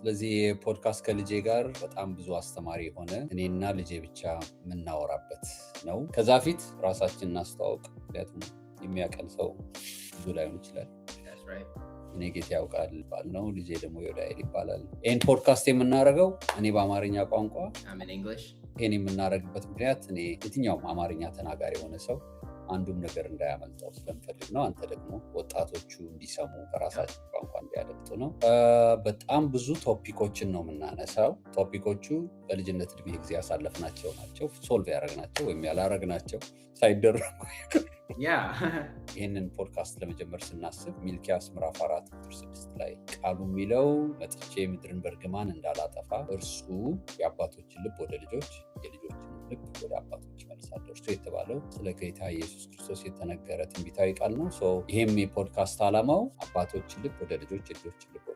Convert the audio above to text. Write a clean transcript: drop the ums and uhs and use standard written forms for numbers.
ስለዚህ ፖድካስት ከልጄ ጋር በጣም ብዙ አስተማሪ የሆነ እኔና ልጄ ብቻ የምናወራበት ነው። ከዛ ፊት ራሳችን እናስተዋውቅ፣ ምክንያቱም የሚያቀል ሰው ብዙ ላይሆን ይችላል። እኔ ጌታ ያውቃል ይባል ነው፣ ልጄ ደግሞ ዮዳኤል ይባላል። ይህን ፖድካስት የምናደርገው እኔ በአማርኛ ቋንቋ ይህን የምናደርግበት ምክንያት እኔ የትኛውም አማርኛ ተናጋሪ የሆነ ሰው አንዱም ነገር እንዳያመልጠው ስለምፈልግ ነው። አንተ ደግሞ ወጣቶቹ እንዲሰሙ በራሳቸው ቋንቋ እንዲያደምጡ ነው። በጣም ብዙ ቶፒኮችን ነው የምናነሳው። ቶፒኮቹ በልጅነት እድሜ ጊዜ ያሳለፍናቸው ናቸው፣ ሶልቭ ያደረግናቸው ወይም ያላረግናቸው ሳይደረጉ ይህንን ፖድካስት ለመጀመር ስናስብ ሚልኪያስ ምዕራፍ 4:6 ላይ ቃሉ የሚለው መጥቼ ምድርን በእርግማን እንዳላጠፋ እርሱ የአባቶችን ልብ ወደ ልጆች የልጆችን ልብ ወደ አባቶች ይመልሳል። እርሱ የተባለው ስለ ጌታ ኢየሱስ ክርስቶስ የተነገረ ትንቢታዊ ቃል ነው። ይሄም የፖድካስት ዓላማው አባቶችን ልብ ወደ ልጆች የልጆችን ልብ